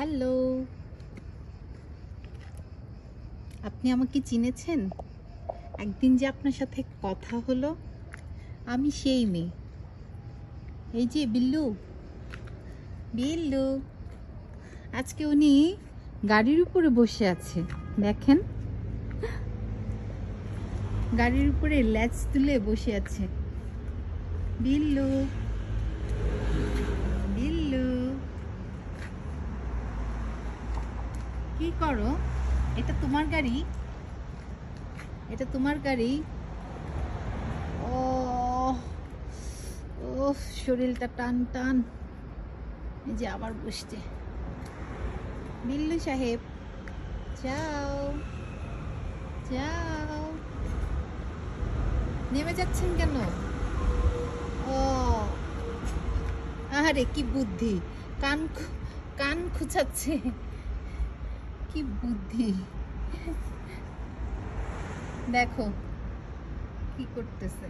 Hello, আপনি আমাকে চিনেছেন? একদিন যে আপনার সাথে কথা হলো, আমি সেই মেয়ে। এই যে বিল্লু, বিল্লু। আজকে উনি গাড়ির উপরে বসে আছে, দেখেন। গাড়ির উপরে ল্যাচ তুলে বসে আছে। বিল্লু, বিল্লু, কি করো? এটা তোমার গাড়ি? এটা তোমার গাড়ি? ও ও, শরীরটা টান টান। এই যে আবার বসছে। বিল্লু সাহেব, যাও যাও। নেমে যাচ্ছেন কেন? ও আরে কি বুদ্ধি! কান খুঁচাচ্ছে। কি বুদ্ধি! দেখো কি করতেছে।